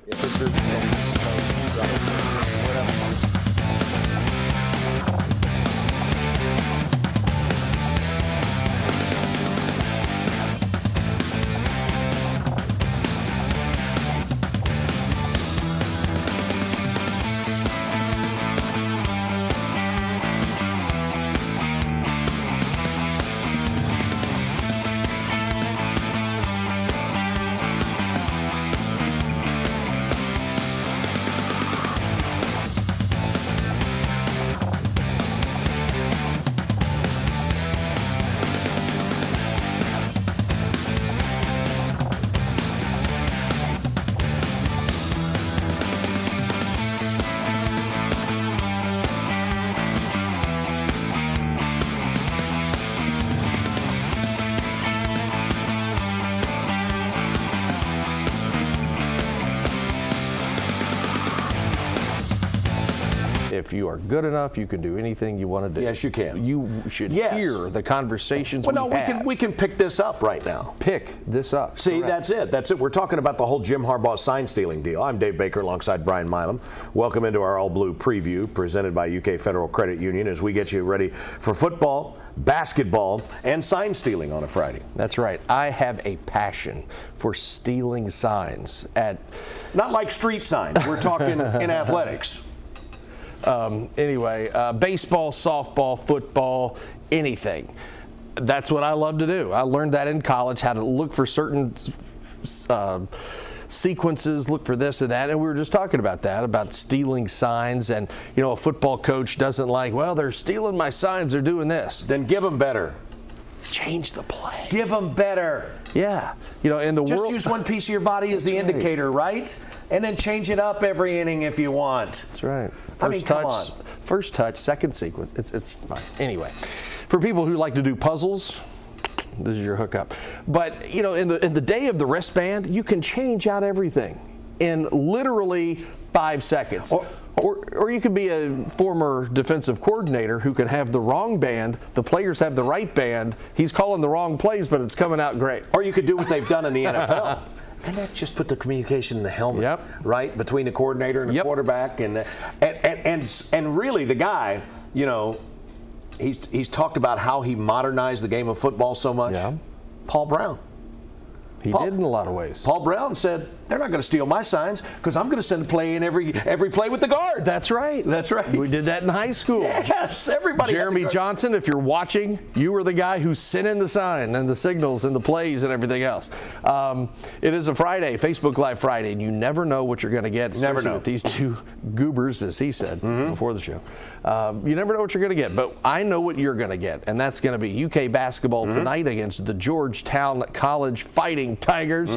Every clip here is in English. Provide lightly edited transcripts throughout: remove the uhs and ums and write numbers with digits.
If you are good enough, you can do anything you want to do. Yes, you can. You should hear the conversations we have. We can pick this up right now. Pick this up. See, correct. That's it. We're talking about the whole Jim Harbaugh sign-stealing deal. I'm Dave Baker alongside Brian Milam. Welcome into our all-blue preview presented by UK Federal Credit Union as we get you ready for football, basketball, and sign stealing on a Friday. That's right. I have a passion for stealing signs Not like street signs. We're talking in athletics. Anyway, baseball, softball, football, anything. That's what I love to do. I learned that in college, how to look for certain sequences, look for this and that, and we were just talking about that, about stealing signs. And a football coach doesn't like, well, they're stealing my signs, they're doing this. Then give them better. Change the play. Give them better. Yeah. In the world, just use one piece of your body as the indicator, right? And then change it up every inning if you want. That's right. Come on. First touch, second sequence. It's fine. Anyway, for people who like to do puzzles, this is your hookup. But in the day of the wristband, you can change out everything in literally 5 seconds. Or you could be a former defensive coordinator who can have the wrong band, the players have the right band, he's calling the wrong plays, but it's coming out great. Or you could do what they've done in the NFL. And that's just put the communication in the helmet, right, between the coordinator and the quarterback. And really the guy, he's talked about how he modernized the game of football so much. Yeah. Paul Brown. He did in a lot of ways. Paul Brown said, they're not going to steal my signs because I'm going to send a play in every play with the guard. That's right. That's right. We did that in high school. Yes, everybody. Jeremy Johnson, if you're watching, you were the guy who sent in the sign and the signals and the plays and everything else. It is a Friday, Facebook Live Friday, and you never know what you're going to get, especially with these two goobers, as he said before the show. You never know what you're going to get, but I know what you're going to get, and that's going to be UK basketball tonight against the Georgetown College Fighting Tigers.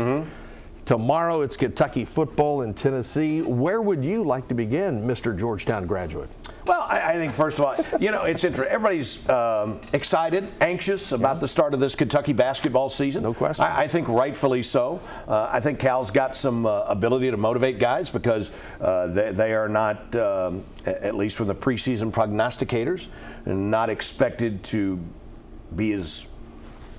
Tomorrow it's Kentucky football in Tennessee. Where would you like to begin, Mr. Georgetown graduate? Well, I think, first of all, it's interesting. Everybody's excited, anxious about the start of this Kentucky basketball season. No question. I think rightfully so. I think Cal's got some ability to motivate guys because they are not, at least from the preseason prognosticators, not expected to be as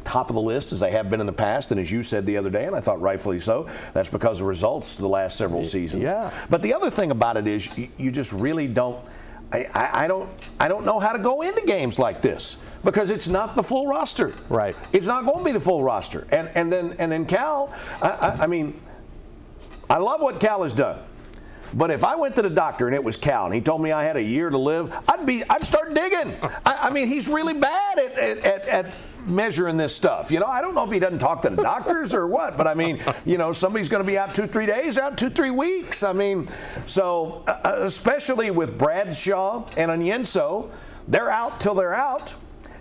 top of the list as they have been in the past, and as you said the other day, and I thought rightfully so, that's because of results the last several seasons. Yeah. But the other thing about it is you just really don't. I don't know how to go into games like this because it's not the full roster. Right. It's not going to be the full roster. And then Cal, I mean, I love what Cal has done. But if I went to the doctor and it was Cal and he told me I had a year to live, I'd start digging. I mean, he's really bad at measuring this stuff. I don't know if he doesn't talk to the doctors or what, but I mean, somebody's going to be out 2-3 days, out 2-3 weeks. I mean, so especially with Bradshaw and Onyenso, they're out till they're out.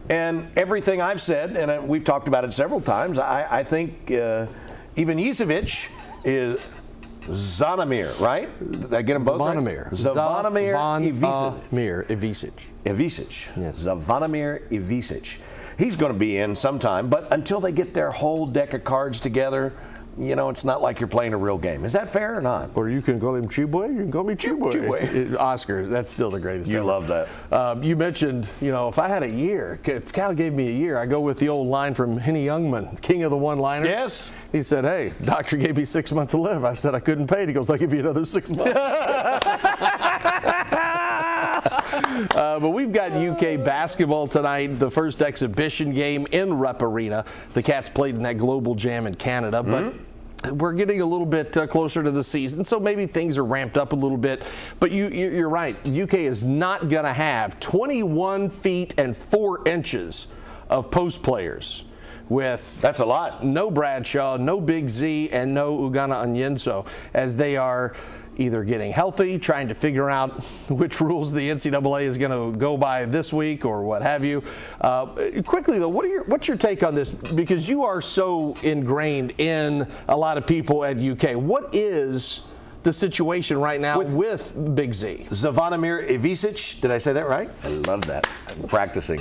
And everything I've said, and we've talked about it several times, I think even Yisevic is Zvonimir, right? Did I get them both Zvonimir. Right? Zvonimir Ivisic. Yes. Zvonimir Ivisic. He's going to be in sometime, but until they get their whole deck of cards together, it's not like you're playing a real game. Is that fair or not? Or you can call him Chew-Boy, you can call me Chew-Boy. Chew-Boy. Oscar, that's still the greatest. You love that. You mentioned, if I had a year, if Cal gave me a year, I go with the old line from Henny Youngman, king of the one-liner. Yes. He said, hey, doctor gave me 6 months to live. I said I couldn't pay it. He goes, I'll give you another 6 months. But we've got UK basketball tonight, the first exhibition game in Rep Arena. The Cats played in that Global Jam in Canada, but we're getting a little bit closer to the season, so maybe things are ramped up a little bit. But you're right. UK is not going to have 21 feet and 4 inches of post players. That's a lot. No Bradshaw, no Big Z, and no Ugana Onyenso, as they are either getting healthy, trying to figure out which rules the NCAA is going to go by this week or what have you. Quickly, though, what's your take on this? Because you are so ingrained in a lot of people at UK. What is the situation right now with Big Z? Zvonimir Ivisic, did I say that right? I love that. I'm practicing.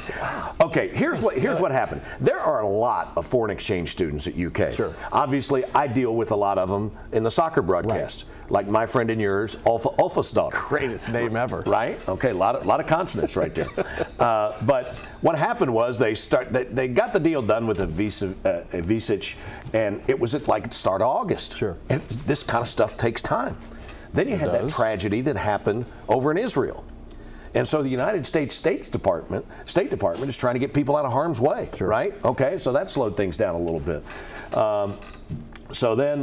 Okay, here's what happened. There are a lot of foreign exchange students at UK. Sure. Obviously, I deal with a lot of them in the soccer broadcast. Right. Like my friend and yours, Ulfasdal. Greatest name ever. Right? Okay, a lot of consonants right there. But what happened was they got the deal done with Ivisic, and it was at the start of August. Sure. And this kind of stuff takes time. Then you had that tragedy that happened over in Israel. And so the United States State Department is trying to get people out of harm's way, sure. Right? Okay, so that slowed things down a little bit. So then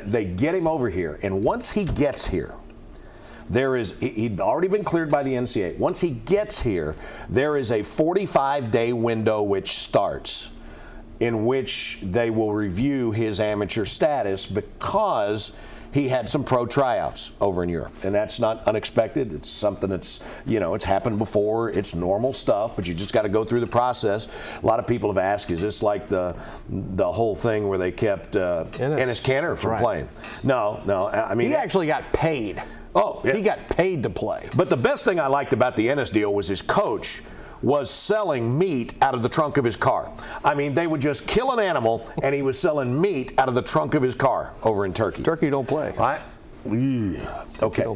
they get him over here, and once he gets here, he'd already been cleared by the NCAA. Once he gets here, there is a 45-day window which starts, in which they will review his amateur status because he had some pro tryouts over in Europe. And that's not unexpected. It's something that's, it's happened before. It's normal stuff, but you just got to go through the process. A lot of people have asked, is this like the whole thing where they kept Enes Kanter from playing? No. I mean, he actually got paid. Oh, yeah. He got paid to play. But the best thing I liked about the Enes deal was his coach was selling meat out of the trunk of his car. I mean, they would just kill an animal, and he was selling meat out of the trunk of his car over in Turkey. Turkey don't play. Okay,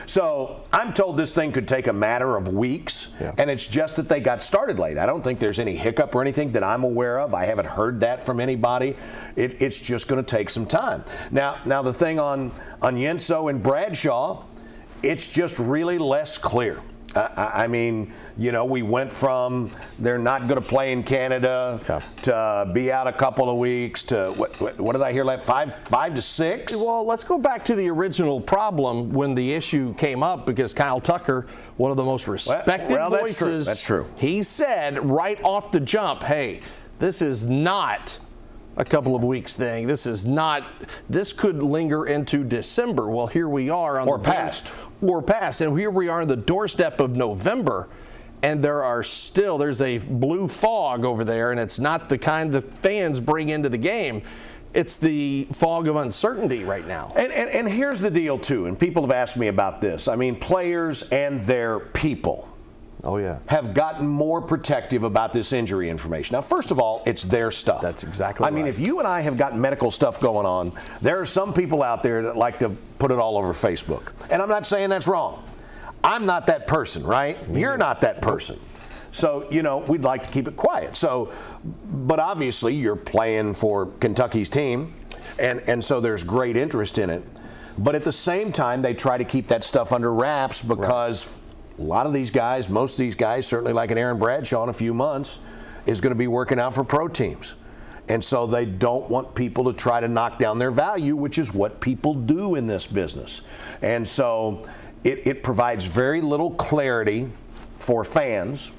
so I'm told this thing could take a matter of weeks, and it's just that they got started late. I don't think there's any hiccup or anything that I'm aware of. I haven't heard that from anybody. It's just going to take some time. Now the thing on Yenso and Bradshaw, it's just really less clear. I mean, we went from they're not going to play in Canada to be out a couple of weeks to what did I hear? Like 5 to 6. Well, let's go back to the original problem when the issue came up, because Kyle Tucker, one of the most respected voices, that's true. He said right off the jump, "Hey, this is not a couple of weeks thing. This could linger into December." Well, here we are on past, and here we are on the doorstep of November, and there's a blue fog over there, and it's not the kind the fans bring into the game. It's the fog of uncertainty right now. And here's the deal too, and people have asked me about this. I mean, players and their people have gotten more protective about this injury information. Now, first of all, it's their stuff. That's exactly right. I mean, if you and I have got medical stuff going on, there are some people out there that like to put it all over Facebook. And I'm not saying that's wrong. I'm not that person, right? You're not that person. So, we'd like to keep it quiet. So, but obviously you're playing for Kentucky's team, and so there's great interest in it. But at the same time, they try to keep that stuff under wraps because a lot of these guys, most of these guys, certainly like an Aaron Bradshaw in a few months, is going to be working out for pro teams. And so they don't want people to try to knock down their value, which is what people do in this business. And so it provides very little clarity for fans,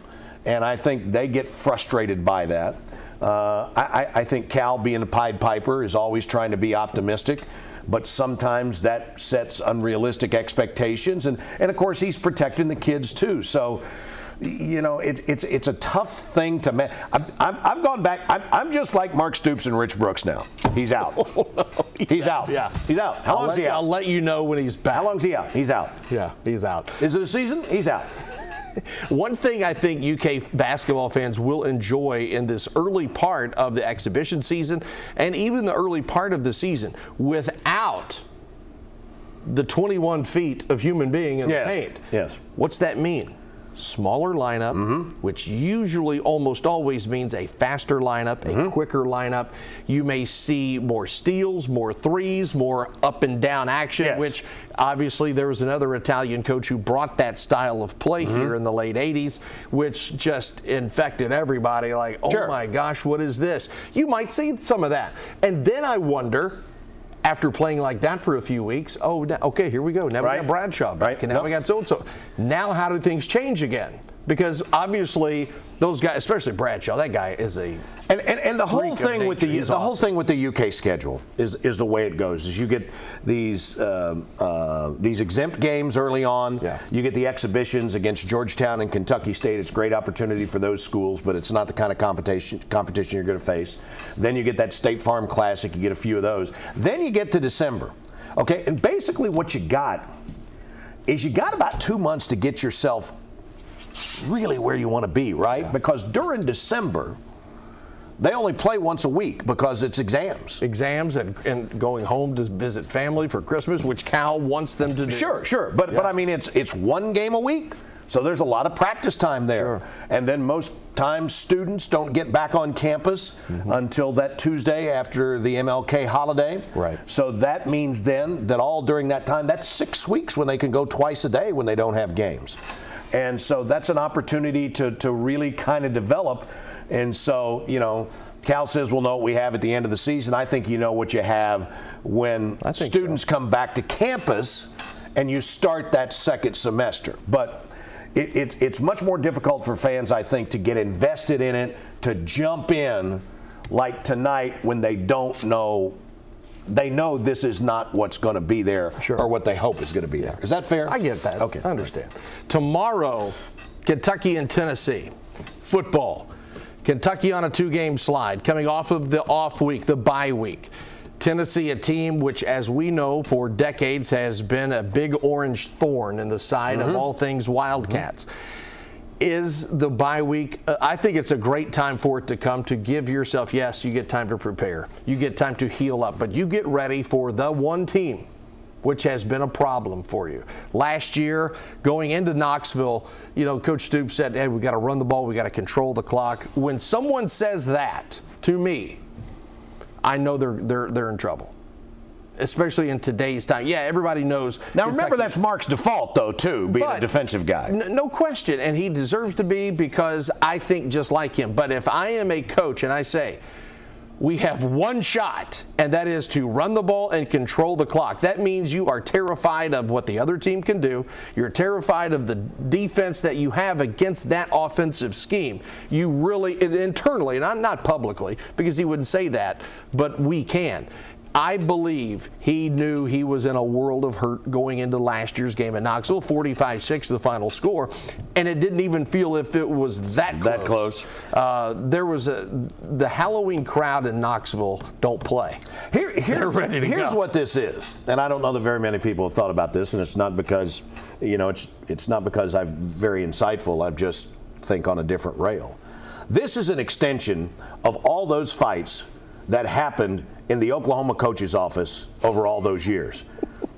and I think they get frustrated by that. I think Cal, being a Pied Piper, is always trying to be optimistic, but sometimes that sets unrealistic expectations. And of course, he's protecting the kids too. So, it's a tough thing to manage. I've gone back. I'm just like Mark Stoops and Rich Brooks now. He's out. He's out. Yeah. He's out. How long is he out? I'll let you know when he's back. How long is he out? He's out. Yeah, he's out. Is it a season? He's out. One thing I think UK basketball fans will enjoy in this early part of the exhibition season and even the early part of the season without the 21 feet of human being in the paint. Yes. What's that mean? Smaller lineup, which usually almost always means a faster lineup, a quicker lineup. You may see more steals, more threes, more up and down action, which obviously there was another Italian coach who brought that style of play here in the late 80s, which just infected everybody like, oh my gosh, what is this? You might see some of that. And then I wonder, after playing like that for a few weeks, okay, here we go. Now we got Bradshaw back, and now we got so-and-so. Now how do things change again? Because obviously those guys, especially Bradshaw, that guy is a and the whole thing with the whole thing with the UK schedule is the way it goes. Is you get these exempt games early on. You get the exhibitions against Georgetown and Kentucky State. It's a great opportunity for those schools, but it's not the kind of competition you're going to face. Then you get that State Farm Classic. You get a few of those. Then you get to December. Okay, and basically what you got is you got about 2 months to get yourself really where you want to be, right? Because during December, they only play once a week because it's exams. Exams and going home to visit family for Christmas, which Cal wants them to do. Sure. But I mean, it's one game a week, so there's a lot of practice time there. And then most times students don't get back on campus until that Tuesday after the MLK holiday. So that means then that all during that time, that's 6 weeks when they can go twice a day when they don't have games. And so that's an opportunity to really kind of develop. And so, Cal says we'll know what we have at the end of the season. I think you know what you have when students come back to campus and you start that second semester. But it's much more difficult for fans, I think, to get invested in it, to jump in like tonight when they don't know. They know this is not what's going to be there or what they hope is going to be there. Is that fair? I get that. Okay. I understand. Tomorrow, Kentucky and Tennessee. Football. Kentucky on a 2-game slide, coming off of the off week, the bye week. Tennessee, a team which, as we know, for decades has been a big orange thorn in the side of all things Wildcats. Is the bye week, I think it's a great time for it to come, to give yourself, yes, you get time to prepare. You get time to heal up, but you get ready for the one team which has been a problem for you. Last year, going into Knoxville, Coach Stoops said, hey, we got to run the ball, we got to control the clock. When someone says that to me, I know they're in trouble. Especially in today's time. Yeah, everybody knows. Now, remember, that's Mark's default, though, too, being a defensive guy. No question, and he deserves to be, because I think just like him. But if I am a coach and I say, we have one shot, and that is to run the ball and control the clock, that means you are terrified of what the other team can do. You're terrified of the defense that you have against that offensive scheme. You really, internally, and not publicly, because he wouldn't say that, but we can. I believe he knew he was in a world of hurt going into last year's game at Knoxville, 45-6 the final score, and it didn't even feel if it was that close. There was the Halloween crowd in Knoxville don't play. Here's what this is, and I don't know that very many people have thought about this, and it's not because, it's not because I'm very insightful. I just think on a different rail. This is an extension of all those fights that happened in the Oklahoma coach's office over all those years.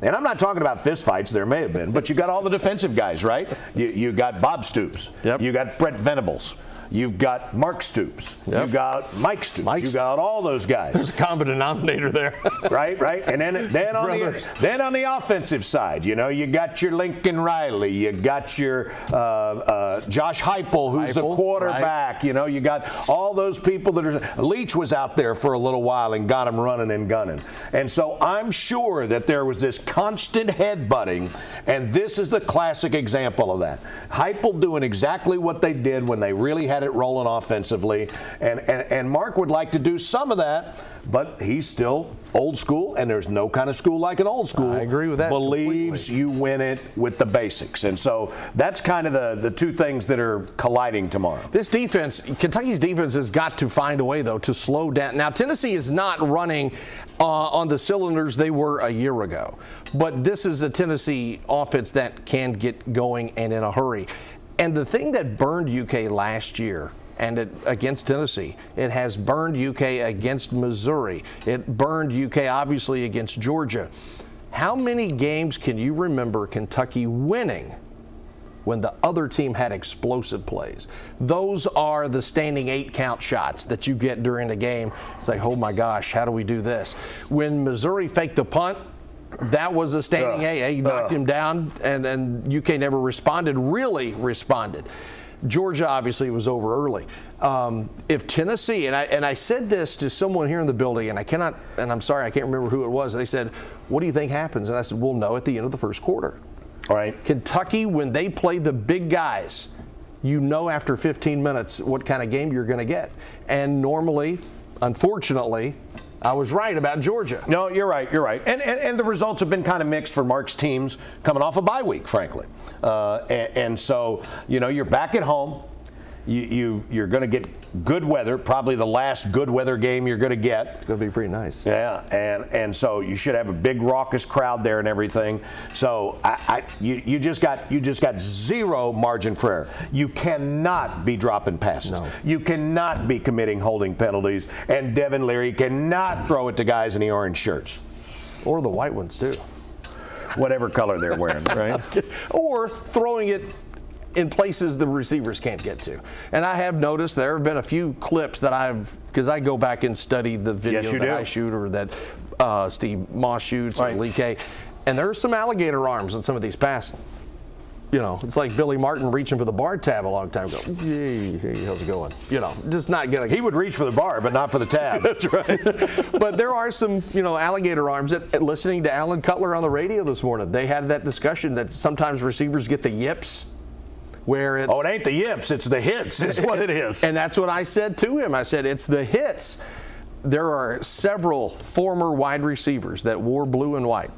And I'm not talking about fist fights, there may have been, but you got all the defensive guys, right? You got Bob Stoops. You got Brett Venables. You've got Mark Stoops. You've got Mike Stoops. You got all those guys. There's a common denominator there. right. And then on the offensive side, you got your Lincoln Riley. You got your Josh Heupel, who's the quarterback. You got all those people that are. Leach was out there for a little while and got him running and gunning. And so I'm sure that there was this constant headbutting, and this is the classic example of that. Heupel doing exactly what they did when they really had it rolling offensively, and Mark would like to do some of that, but he's still old school, and there's no kind of school like an old school. I agree with that. Believes completely. You win it with the basics, and so that's kind of the two things that are colliding tomorrow. This defense, Kentucky's defense, has got to find a way, though, to slow down. Now, Tennessee is not running on the cylinders they were a year ago, but this is a Tennessee offense that can get going and in a hurry. And the thing that burned UK last year, and against Tennessee, it has burned UK against Missouri. It burned UK obviously against Georgia. How many games can you remember Kentucky winning when the other team had explosive plays? Those are the standing 8-count shots that you get during the game. It's like, oh my gosh, how do we do this? When Missouri faked the punt, that was a standing A. He knocked him down, and UK never really responded. Georgia obviously was over early. If Tennessee, and I said this to someone here in the building, and I'm sorry, I can't remember who it was. They said, what do you think happens? And I said, we'll know at the end of the first quarter. All right. Kentucky, when they play the big guys, you know after 15 minutes what kind of game you're going to get. And normally, unfortunately, I was right about Georgia. No, you're right. And the results have been kind of mixed for Mark's teams coming off a bye week, frankly. And so, you're back at home. You're going to get good weather, probably the last good weather game you're going to get. It's going to be pretty nice. Yeah, and so you should have a big raucous crowd there and everything. So you just got zero margin for error. You cannot be dropping passes. No. You cannot be committing holding penalties, and Devin Leary cannot throw it to guys in the orange shirts. Or the white ones too. Whatever color they're wearing, right? Or throwing it in places the receivers can't get to. And I have noticed there have been a few clips that because I go back and study the video that I shoot or that Steve Moss shoots or Lee K. And there are some alligator arms on some of these passes. It's like Billy Martin reaching for the bar tab a long time ago. Hey, how's it going? Just not getting. He would reach for the bar, but not for the tab. That's right. But there are some, alligator arms. Listening to Alan Cutler on the radio this morning, they had that discussion that sometimes receivers get the yips. Where it ain't the yips, it's the hits, is what it is. And that's what I said to him. I said, it's the hits. There are several former wide receivers that wore blue and white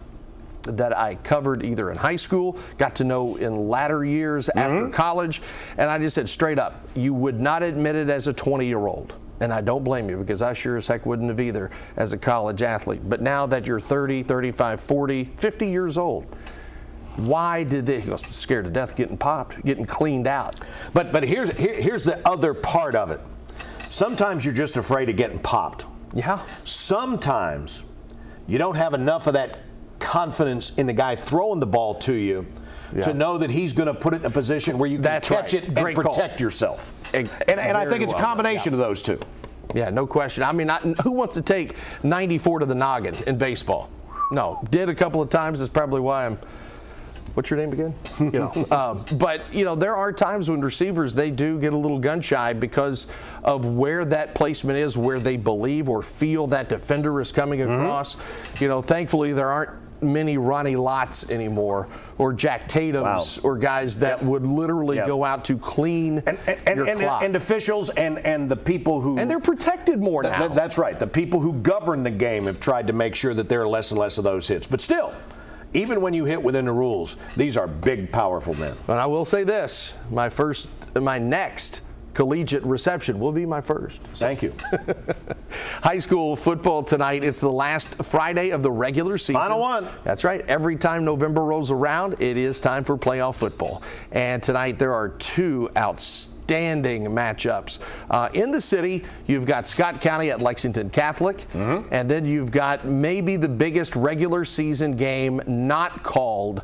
that I covered either in high school, got to know in latter years after college, and I just said straight up, you would not admit it as a 20-year-old. And I don't blame you, because I sure as heck wouldn't have either as a college athlete. But now that you're 30, 35, 40, 50 years old, why did they? He goes, scared to death getting popped, getting cleaned out. But here's the other part of it. Sometimes you're just afraid of getting popped. Yeah. Sometimes you don't have enough of that confidence in the guy throwing the ball to you to know that he's going to put it in a position where you can catch it and protect yourself. And I think it's a combination of those two. Yeah, no question. I mean, who wants to take 94 to the noggin in baseball? No. Did a couple of times. That's probably why I'm. What's your name again? But there are times when receivers, they do get a little gun shy because of where that placement is, where they believe or feel that defender is coming across. Thankfully there aren't many Ronnie Lotts anymore or Jack Tatums or guys that would literally go out to clean your clock. And officials and the people who... And they're protected more now. That's right. The people who govern the game have tried to make sure that there are less and less of those hits. But still, even when you hit within the rules, these are big, powerful men. And I will say this, my next collegiate reception will be my first. Thank you. High school football tonight. It's the last Friday of the regular season. Final one. That's right. Every time November rolls around, it is time for playoff football. And tonight there are two outstanding matchups. In the city, you've got Scott County at Lexington Catholic, and then you've got maybe the biggest regular season game not called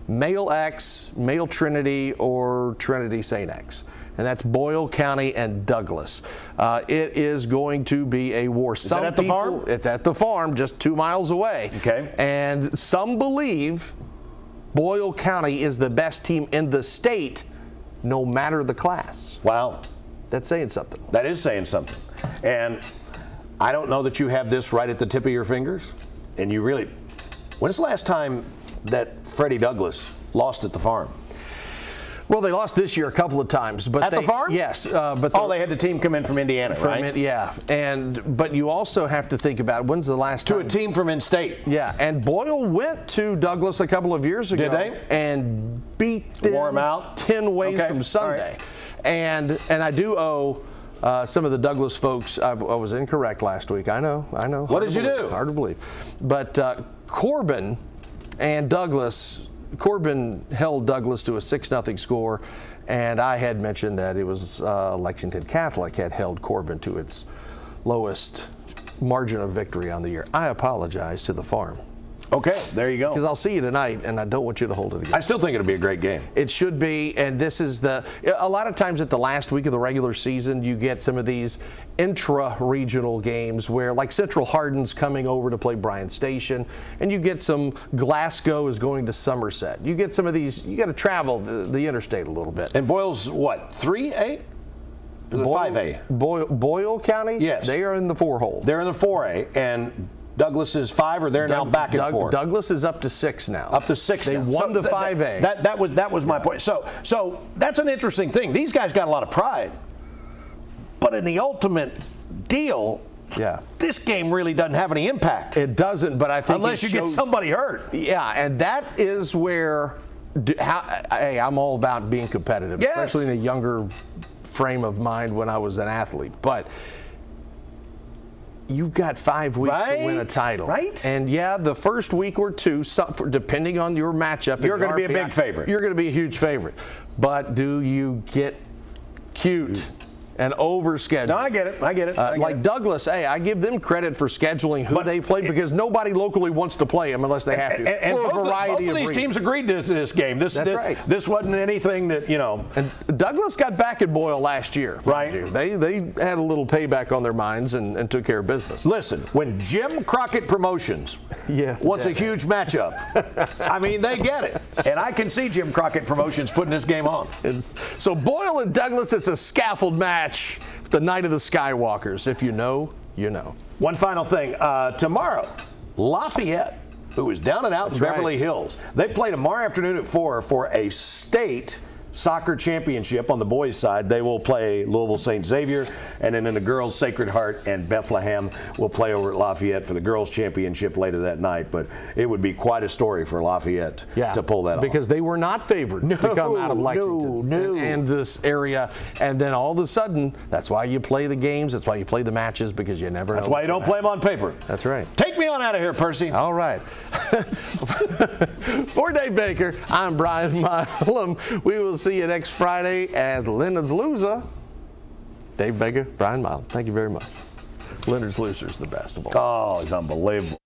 Male X, Male Trinity, or Trinity St. X. And that's Boyle County and Douglas. It is going to be a war. Is that at the farm? It's at the farm, just 2 miles away. Okay. And some believe Boyle County is the best team in the state, no matter the class. Wow. That's saying something. That is saying something. And I don't know that you have this right at the tip of your fingers. And you really... When's the last time that Freddie Douglas lost at the farm? Well, they lost this year a couple of times, but at the farm? Yes, but they had the team come in from Indiana, right? Yeah, but you also have to think about when's the last time to a team from in-state. Yeah, and Boyle went to Douglas a couple of years ago. Did they? And beat them wore them out 10 ways from Sunday. Right. And I do owe some of the Douglas folks. I was incorrect last week. I know. What did you do? Hard to believe, but Corbin and Douglas. Corbin held Douglas to a 6-0 score, And I had mentioned that it was Lexington Catholic had held Corbin to its lowest margin of victory on the year. I apologize to the farm. Okay, there you go. Because I'll see you tonight, and I don't want you to hold it again. I still think it'll be a great game. It should be, and this is a lot of times at the last week of the regular season, you get some of these intra-regional games where, like Central Hardin's coming over to play Bryan Station, and you get some Glasgow is going to Somerset. You get some of these, you got to travel the interstate a little bit. And Boyle's what, 3A? The 5A? Boyle County? Yes. They are in the 4-hole. They're in the 4A, and Douglas is 5, or they're now back in 4? Douglas is up to 6 now. Up to 6 They now. won the 5A. That was my point. So that's an interesting thing. These guys got a lot of pride. But in the ultimate deal, this game really doesn't have any impact. It doesn't, but I think unless you get somebody hurt. Yeah, and that is where hey, I'm all about being competitive, especially in a younger frame of mind when I was an athlete. But you've got 5 weeks to win a title. Right. And the first week or two, depending on your matchup, you're going to be a big favorite. You're going to be a huge favorite. But do you get cute and overscheduled? No, I get it. Like Douglas, hey, I give them credit for scheduling who they play because nobody locally wants to play them unless they have to. And for a variety both of these teams agreed to this game. That's right. This wasn't anything that, And Douglas got back at Boyle last year. Right. They had a little payback on their minds and took care of business. Listen, when Jim Crockett Promotions wants a huge matchup, I mean, they get it. And I can see Jim Crockett Promotions putting this game on. So Boyle and Douglas, it's a scaffold match. The night of the Skywalkers. If you know, you know. One final thing. Tomorrow, Lafayette, who is down and out in Beverly Hills, they play tomorrow afternoon at 4 for a state soccer championship. On the boys' side, they will play Louisville St. Xavier, and then in the girls, Sacred Heart and Bethlehem will play over at Lafayette for the girls' championship later that night. But it would be quite a story for Lafayette to pull that off. Because they were not favored to come out of Lexington and this area. And then all of a sudden, that's why you play the games. That's why you play the matches, because you never know. That's why you don't play them on paper. That's right. Take me on out of here, Percy. All right. For Dave Baker, I'm Brian Milam. We will see you next Friday at Leonard's Loser. Dave Baker, Brian Milam. Thank you very much. Leonard's Loser is the best of all. Oh, it's unbelievable.